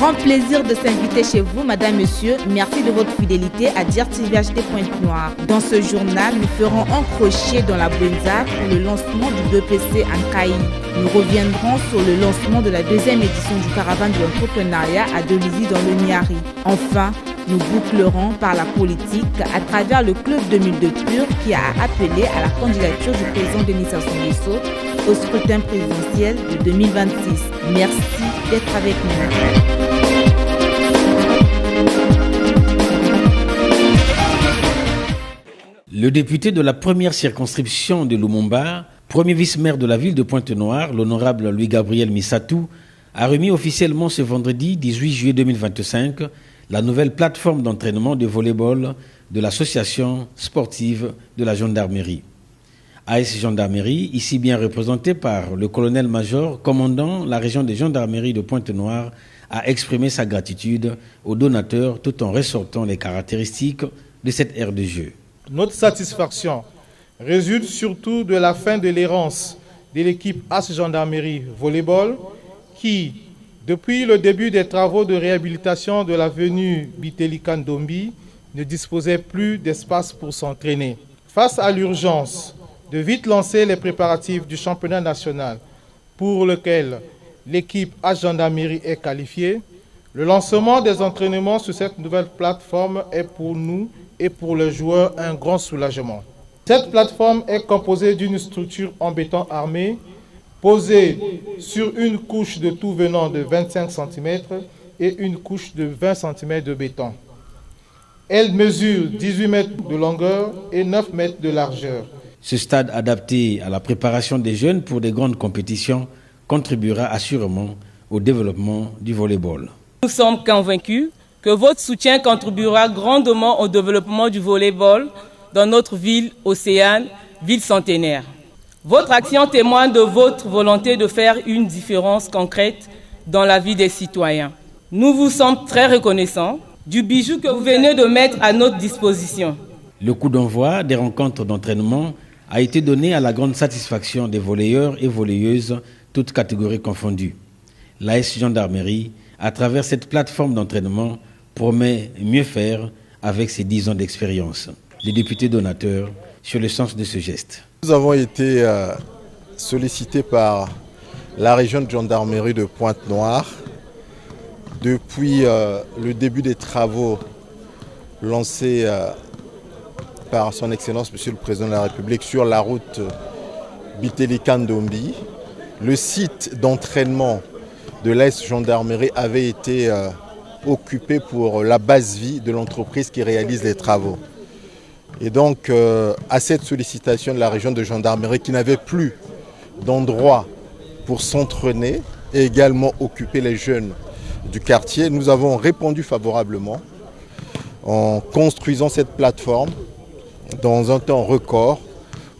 Grand plaisir de s'inviter chez vous, madame, monsieur. Merci de votre fidélité à DIRTV Pointe-Noire. Dans ce journal, nous ferons un crochet dans la Bwenza pour le lancement du BPC en Caï. Nous reviendrons sur le lancement de la deuxième édition du Caravane de l'entrepreneuriat à Dolisie dans le Niari. Enfin, nous bouclerons par la politique à travers le Club 2002 Pur qui a appelé à la candidature du président Denis Sassou Nguesso au scrutin présidentiel de 2026. Merci d'être avec nous. Le député de la première circonscription de Lumumba, premier vice-maire de la ville de Pointe-Noire, l'honorable Louis-Gabriel Missatou, a remis officiellement ce vendredi 18 juillet 2025 la nouvelle plateforme d'entraînement de volleyball de l'association sportive de la gendarmerie. AS Gendarmerie, ici bien représenté par le colonel-major commandant la région des gendarmeries de Pointe-Noire, a exprimé sa gratitude aux donateurs tout en ressortant les caractéristiques de cette aire de jeu. Notre satisfaction résulte surtout de la fin de l'errance de l'équipe AS Gendarmerie Volleyball qui, depuis le début des travaux de réhabilitation de l'avenue Biteli Kandombi, ne disposait plus d'espace pour s'entraîner. Face à l'urgence de vite lancer les préparatifs du championnat national pour lequel l'équipe AS Gendarmerie est qualifiée, le lancement des entraînements sur cette nouvelle plateforme est pour nous et pour les joueurs un grand soulagement. Cette plateforme est composée d'une structure en béton armé posée sur une couche de tout venant de 25 cm et une couche de 20 cm de béton. Elle mesure 18 mètres de longueur et 9 mètres de largeur. Ce stade adapté à la préparation des jeunes pour des grandes compétitions contribuera assurément au développement du volleyball. Nous sommes convaincus que votre soutien contribuera grandement au développement du volleyball dans notre ville océane, ville centenaire. Votre action témoigne de votre volonté de faire une différence concrète dans la vie des citoyens. Nous vous sommes très reconnaissants du bijou que vous venez de mettre à notre disposition. Le coup d'envoi des rencontres d'entraînement a été donné à la grande satisfaction des volleyeurs et volleyeuses, toutes catégories confondues. L'AS Gendarmerie, à travers cette plateforme d'entraînement, promet mieux faire avec ses 10 ans d'expérience. Les députés donateurs sur le sens de ce geste. Nous avons été sollicités par la région de gendarmerie de Pointe-Noire depuis le début des travaux lancés par son Excellence Monsieur le Président de la République sur la route Biteli Kandombi. Le site d'entraînement de l'AS Gendarmerie avait été occupé pour la base vie de l'entreprise qui réalise les travaux. Et donc, à cette sollicitation de la région de gendarmerie qui n'avait plus d'endroit pour s'entraîner et également occuper les jeunes du quartier, nous avons répondu favorablement en construisant cette plateforme dans un temps record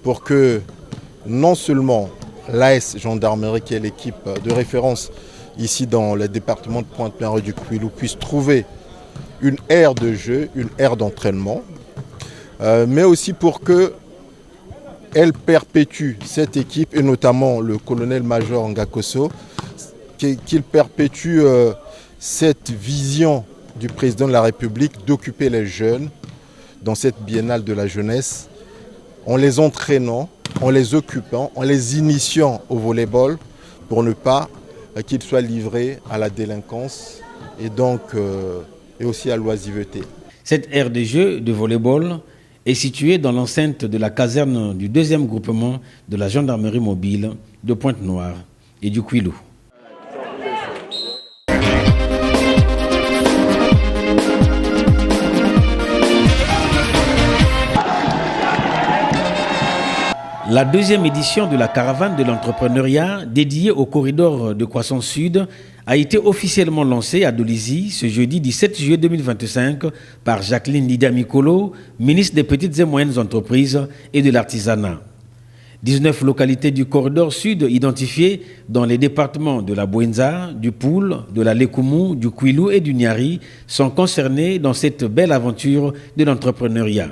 pour que non seulement l'AS Gendarmerie, qui est l'équipe de référence ici dans le département de Pointe-Noire et du Kouilou, puisse trouver une aire de jeu, une aire d'entraînement, mais aussi pour qu'elle perpétue cette équipe, et notamment le colonel-major Ngakoso, qu'il perpétue cette vision du président de la République d'occuper les jeunes dans cette biennale de la jeunesse, en les entraînant, en les occupant, en les initiant au volleyball, pour ne pas qu'ils soient livrés à la délinquance et donc et aussi à l'oisiveté. Cette aire de jeu de volleyball est située dans l'enceinte de la caserne du 2e groupement de la gendarmerie mobile de Pointe-Noire et du Kouilou. La deuxième édition de la caravane de l'entrepreneuriat dédiée au corridor de croissance sud a été officiellement lancée à Dolisie ce jeudi 17 juillet 2025 par Jacqueline Lydia-Mikolo, ministre des Petites et Moyennes Entreprises et de l'Artisanat. 19 localités du corridor sud identifiées dans les départements de la Bwenza, du Poul, de la Lekoumou, du Kouilou et du Niari sont concernées dans cette belle aventure de l'entrepreneuriat.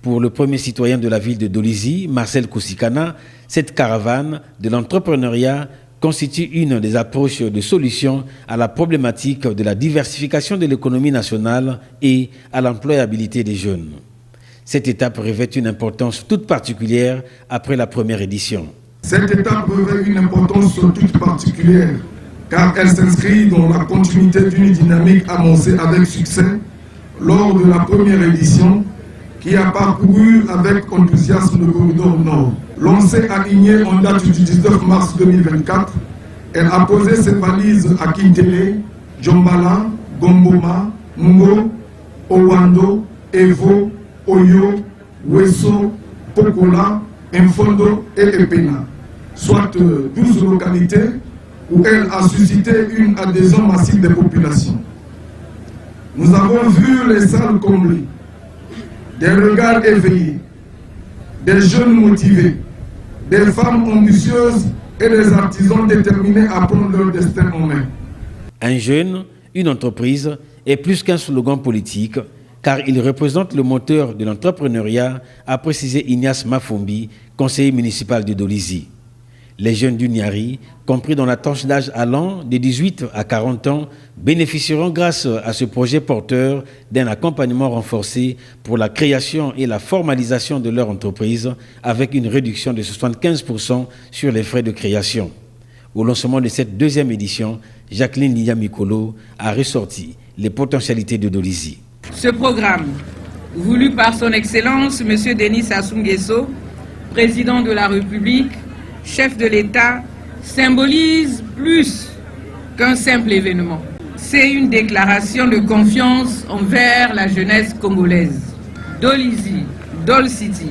Pour le premier citoyen de la ville de Dolisie, Marcel Koussikana, cette caravane de l'entrepreneuriat constitue une des approches de solution à la problématique de la diversification de l'économie nationale et à l'employabilité des jeunes. Cette étape revêt une importance toute particulière après la première édition. Cette étape revêt une importance toute particulière car elle s'inscrit dans la continuité d'une dynamique amorcée avec succès lors de la première édition qui a parcouru avec enthousiasme le corridor Nord. Lancée à Igné en date du 19 mars 2024, elle a posé ses valises à Kintele, Djombala, Gomboma, Ngo, Owando, Evo, Oyo, Weso, Pokola, Mfondo et Epena, soit 12 localités où elle a suscité une adhésion massive des populations. Nous avons vu les salles comblées, des regards éveillés, des jeunes motivés, des femmes ambitieuses et des artisans déterminés à prendre leur destin en main. Un jeune, une entreprise est plus qu'un slogan politique, car il représente le moteur de l'entrepreneuriat, a précisé Ignace Mafombi, conseiller municipal de Dolisie. Les jeunes du Niari, compris dans la tranche d'âge allant de 18 à 40 ans, bénéficieront grâce à ce projet porteur d'un accompagnement renforcé pour la création et la formalisation de leur entreprise avec une réduction de 75% sur les frais de création. Au lancement de cette deuxième édition, Jacqueline Liya-Mikolo a ressorti les potentialités de Dolisie. Ce programme, voulu par son Excellence M. Denis Sassou Nguesso, président de la République, chef de l'État, symbolise plus qu'un simple événement. C'est une déclaration de confiance envers la jeunesse congolaise. Dolisie, Dol City,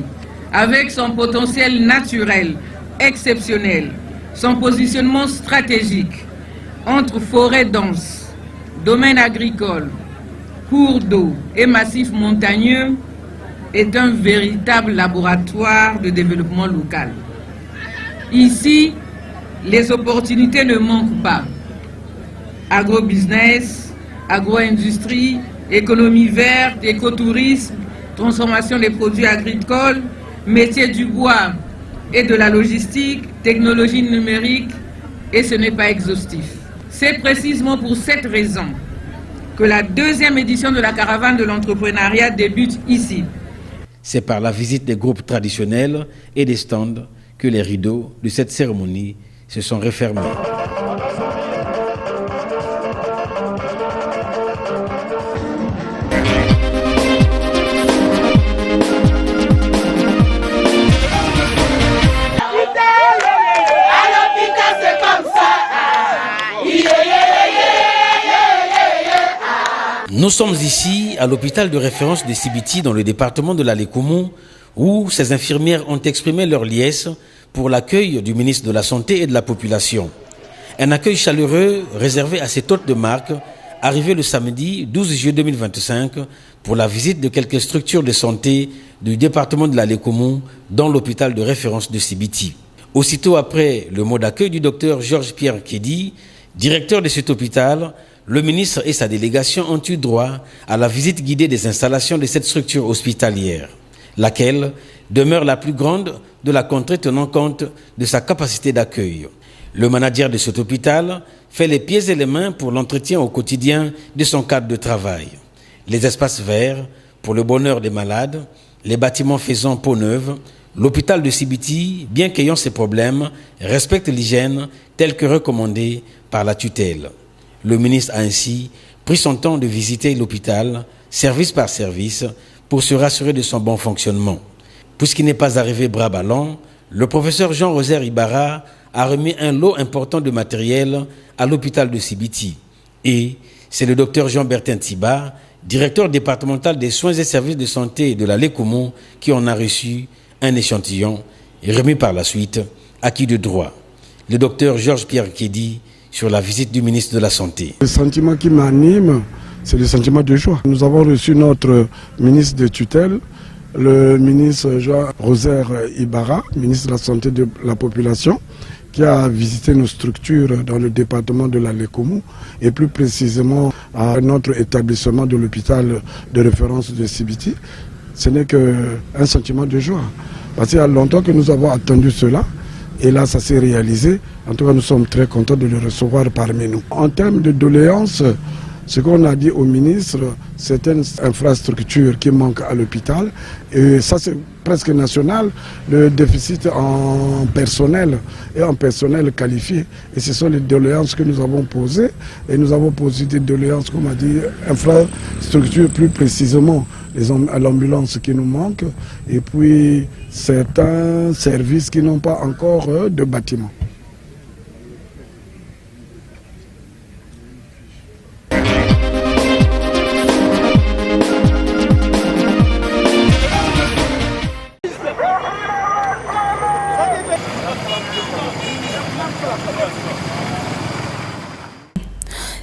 avec son potentiel naturel exceptionnel, son positionnement stratégique entre forêts denses, domaines agricoles, cours d'eau et massifs montagneux, est un véritable laboratoire de développement local. Ici, les opportunités ne manquent pas. Agrobusiness, agro-industrie, économie verte, écotourisme, transformation des produits agricoles, métiers du bois et de la logistique, technologie numérique, et ce n'est pas exhaustif. C'est précisément pour cette raison que la deuxième édition de la caravane de l'entrepreneuriat débute ici. C'est par la visite des groupes traditionnels et des stands que les rideaux de cette cérémonie se sont refermés. Nous sommes ici à l'hôpital de référence de Sibiti dans le département de l'Alekoumou où ces infirmières ont exprimé leur liesse pour l'accueil du ministre de la Santé et de la Population. Un accueil chaleureux réservé à cet hôte de marque, arrivé le samedi 12 juillet 2025 pour la visite de quelques structures de santé du département de l'Alekoumou dans l'hôpital de référence de Sibiti. Aussitôt après le mot d'accueil du docteur Georges Pierre Kédi, directeur de cet hôpital, le ministre et sa délégation ont eu droit à la visite guidée des installations de cette structure hospitalière, laquelle demeure la plus grande de la contrée tenant compte de sa capacité d'accueil. Le manager de cet hôpital fait les pieds et les mains pour l'entretien au quotidien de son cadre de travail. Les espaces verts pour le bonheur des malades, les bâtiments faisant peau neuve, l'hôpital de Sibiti, bien qu'ayant ses problèmes, respecte l'hygiène telle que recommandée par la tutelle. Le ministre a ainsi pris son temps de visiter l'hôpital, service par service, pour se rassurer de son bon fonctionnement. Puisqu'il n'est pas arrivé bras ballants, le professeur Jean-Rosaire Ibarra a remis un lot important de matériel à l'hôpital de Sibiti. Et c'est le docteur Jean-Bertin Tiba, directeur départemental des soins et services de santé de l'Alekoumou, qui en a reçu un échantillon et remis par la suite acquis de droit. Le docteur Georges Pierre Kédi sur la visite du ministre de la Santé. Le sentiment qui m'anime, c'est le sentiment de joie. Nous avons reçu notre ministre de tutelle, le ministre Jean-Rosaire Ibarra, ministre de la Santé de la Population, qui a visité nos structures dans le département de l'Alekoumou et plus précisément à notre établissement de l'hôpital de référence de Sibiti. Ce n'est qu'un sentiment de joie. Parce qu'il y a longtemps que nous avons attendu cela Et là, ça s'est réalisé. En tout cas, nous sommes très contents de le recevoir parmi nous. En termes de doléances, ce qu'on a dit au ministre, certaines infrastructures qui manquent à l'hôpital, et ça c'est presque national, le déficit en personnel et en personnel qualifié. Et ce sont les doléances que nous avons posées. Et nous avons posé des doléances, comme on a dit, infrastructures plus précisément, l'ambulance qui nous manque, et puis certains services qui n'ont pas encore de bâtiments.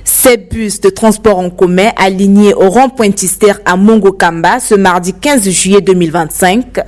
Ces bus de transport en commun alignés au rond-point Tister à Mongokamba ce mardi 15 juillet 2025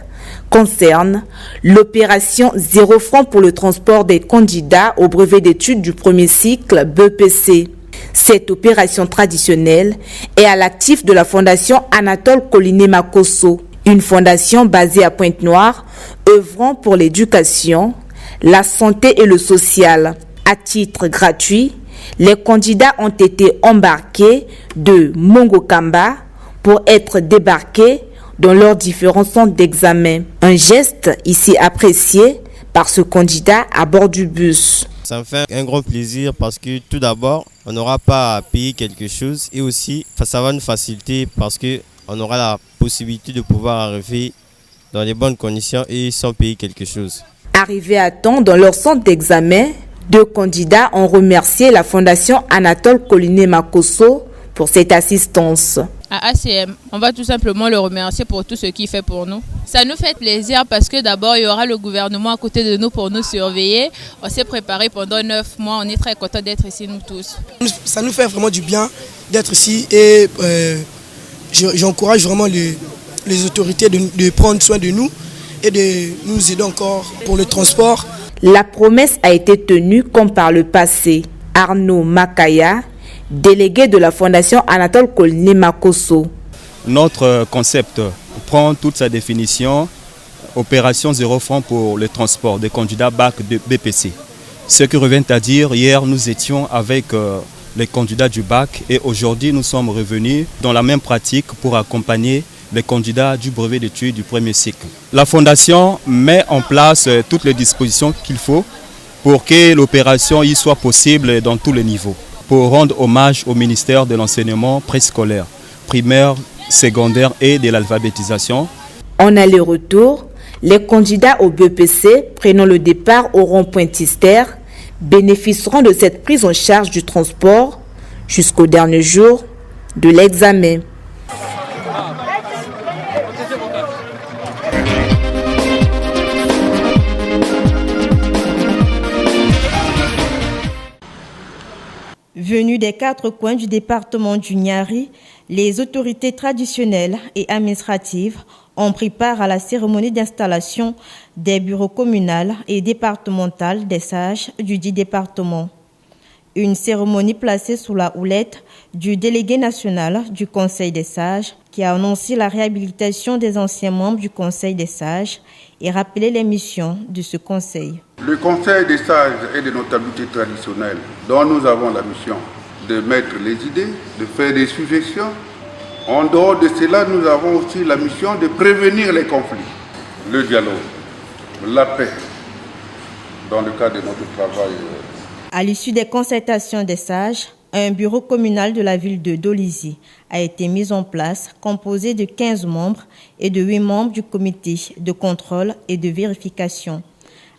concernent l'opération 0 francs pour le transport des candidats au brevet d'études du premier cycle BEPC. Cette opération traditionnelle est à l'actif de la fondation Anatole Coliné Makosso, une fondation basée à Pointe-Noire, œuvrant pour l'éducation, la santé et le social. À titre gratuit, les candidats ont été embarqués de Mongokamba pour être débarqués dans leurs différents centres d'examen. Un geste ici apprécié par ce candidat à bord du bus. Ça me fait un gros plaisir parce que tout d'abord, on n'aura pas à payer quelque chose et aussi ça va nous faciliter parce qu'on aura la possibilité de pouvoir arriver dans les bonnes conditions et sans payer quelque chose. Arrivés à temps dans leur centre d'examen, 2 candidats ont remercié la fondation Anatole Coliné Makosso pour cette assistance. À ACM, on va tout simplement le remercier pour tout ce qu'il fait pour nous. Ça nous fait plaisir parce que d'abord, il y aura le gouvernement à côté de nous pour nous surveiller. On s'est préparé pendant 9 mois, on est très contents d'être ici nous tous. Ça nous fait vraiment du bien d'être ici et j'encourage vraiment les autorités de prendre soin de nous et de nous aider encore pour le transport. La promesse a été tenue comme par le passé. Arnaud Makaya, délégué de la fondation Anatole Coliné Makosso. Notre concept prend toute sa définition, opération 0 francs pour le transport des candidats bac de BPC. Ce qui revient à dire, hier nous étions avec les candidats du bac et aujourd'hui nous sommes revenus dans la même pratique pour accompagner les candidats du brevet d'études du premier cycle. La fondation met en place toutes les dispositions qu'il faut pour que l'opération y soit possible dans tous les niveaux, pour rendre hommage au ministère de l'enseignement préscolaire, primaire, secondaire et de l'alphabétisation. En aller-retour, les candidats au BEPC prenant le départ au rond-point Tister bénéficieront de cette prise en charge du transport jusqu'au dernier jour de l'examen. Venus des 4 coins du département du Niari, les autorités traditionnelles et administratives ont pris part à la cérémonie d'installation des bureaux communaux et départementaux des sages du dit département. Une cérémonie placée sous la houlette du délégué national du Conseil des sages qui a annoncé la réhabilitation des anciens membres du Conseil des sages et rappelé les missions de ce conseil. Le Conseil des sages est de notabilité traditionnelle dont nous avons la mission de mettre les idées, de faire des suggestions. En dehors de cela, nous avons aussi la mission de prévenir les conflits, le dialogue, la paix dans le cadre de notre travail. À l'issue des concertations des sages, un bureau communal de la ville de Dolisie a été mis en place, composé de 15 membres et de 8 membres du comité de contrôle et de vérification.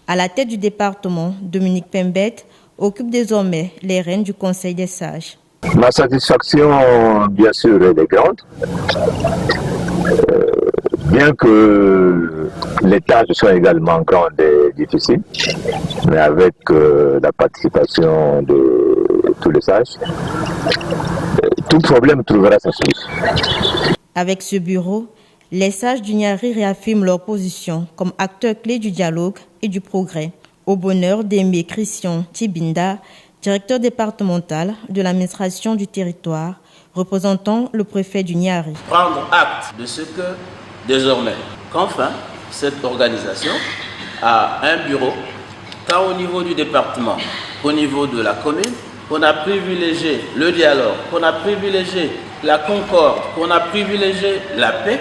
À la tête du département, Dominique Pembet occupe désormais les rênes du Conseil des sages. Ma satisfaction, bien sûr, elle est grande. Bien que les tâches soient également grandes et difficiles, mais avec la participation de tous les sages, tout problème trouvera sa solution. Avec ce bureau, les sages du Niari réaffirment leur position comme acteurs clés du dialogue et du progrès. Au bonheur d'Aimé Christian Tibinda, directeur départemental de l'administration du territoire, représentant le préfet du Niari. Prendre acte de ce que, désormais, qu'enfin, cette organisation a un bureau tant au niveau du département qu'au niveau de la commune, qu'on a privilégié le dialogue, qu'on a privilégié la concorde, qu'on a privilégié la paix,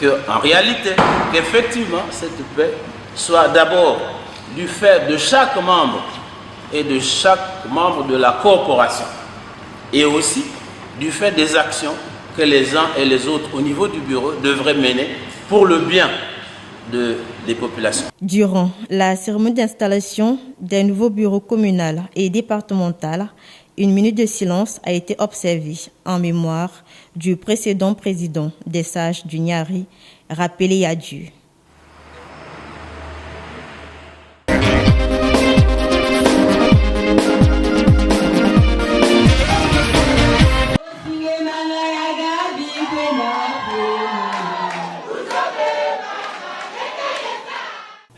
qu'en réalité, qu'effectivement, cette paix soit d'abord du fait de chaque membre et de chaque membre de la corporation, et aussi du fait des actions que les uns et les autres au niveau du bureau devraient mener pour le bien des populations. Durant la cérémonie d'installation des nouveaux bureaux communaux et départementaux, une minute de silence a été observée en mémoire du précédent président des sages du Niari, rappelé à Dieu.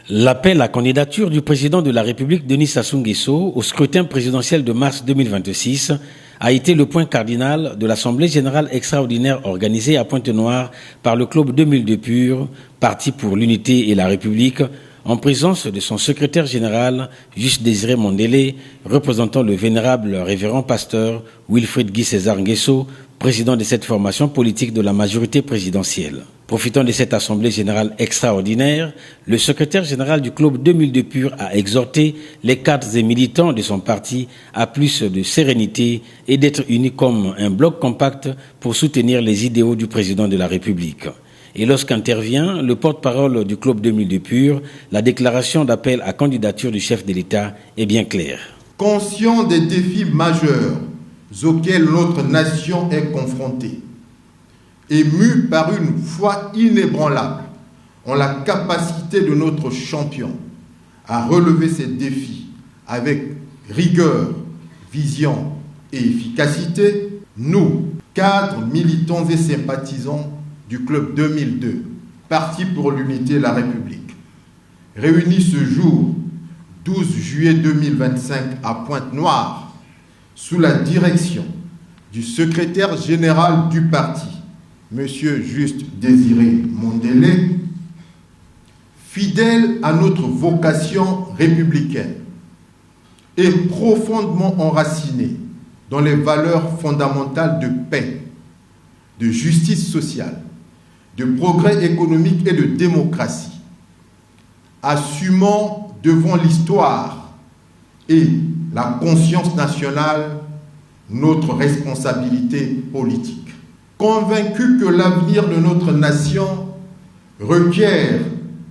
L'appel à candidature du président de la République, Denis Sassou Nguesso, au scrutin présidentiel de mars 2026 a été le point cardinal de l'Assemblée générale extraordinaire organisée à Pointe-Noire par le Club 2002 Pur, Parti pour l'unité et la République, en présence de son secrétaire général, Juste Désiré Mondélé, représentant le vénérable révérend pasteur Wilfried Guy César Nguesso, président de cette formation politique de la majorité présidentielle. Profitant de cette assemblée générale extraordinaire, le secrétaire général du Club 2002 Pur a exhorté les cadres et militants de son parti à plus de sérénité et d'être unis comme un bloc compact pour soutenir les idéaux du président de la République. Et lorsqu'intervient le porte-parole du Club 2002 Pur, la déclaration d'appel à candidature du chef de l'État est bien claire. Conscient des défis majeurs auxquels notre nation est confrontée, ému par une foi inébranlable en la capacité de notre champion à relever ces défis avec rigueur, vision et efficacité, nous, cadres, militants et sympathisants du Club 2002, Parti pour l'unité et la République, réunis ce jour, 12 juillet 2025 à Pointe-Noire, sous la direction du secrétaire général du parti, M. Juste Désiré Mondélé, fidèle à notre vocation républicaine et profondément enraciné dans les valeurs fondamentales de paix, de justice sociale, de progrès économique et de démocratie, assumant devant l'histoire et la conscience nationale notre responsabilité politique. Convaincu que l'avenir de notre nation requiert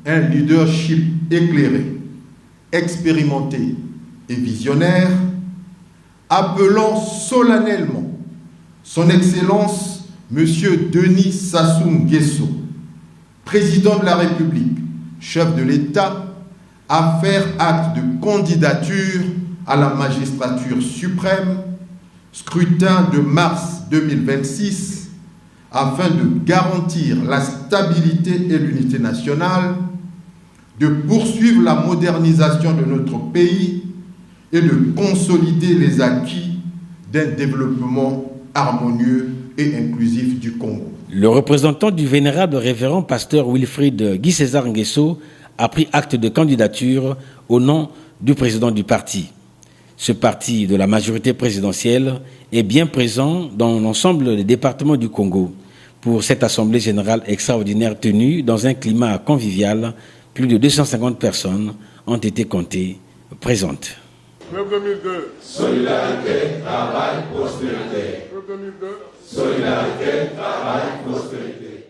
un leadership éclairé, expérimenté et visionnaire, appelons solennellement son Excellence M. Denis Sassou Nguesso, président de la République, chef de l'État, à faire acte de candidature à la magistrature suprême, scrutin de mars 2026, afin de garantir la stabilité et l'unité nationale, de poursuivre la modernisation de notre pays et de consolider les acquis d'un développement harmonieux et inclusif du Congo. Le représentant du vénérable révérend pasteur Wilfried Guy César Nguesso a pris acte de candidature au nom du président du parti. Ce parti de la majorité présidentielle est bien présent dans l'ensemble des départements du Congo. Pour cette assemblée générale extraordinaire tenue dans un climat convivial, plus de 250 personnes ont été comptées présentes. Club 2002. Solidarité, travail, prospérité. Club 2002. Solidarité, travail, prospérité.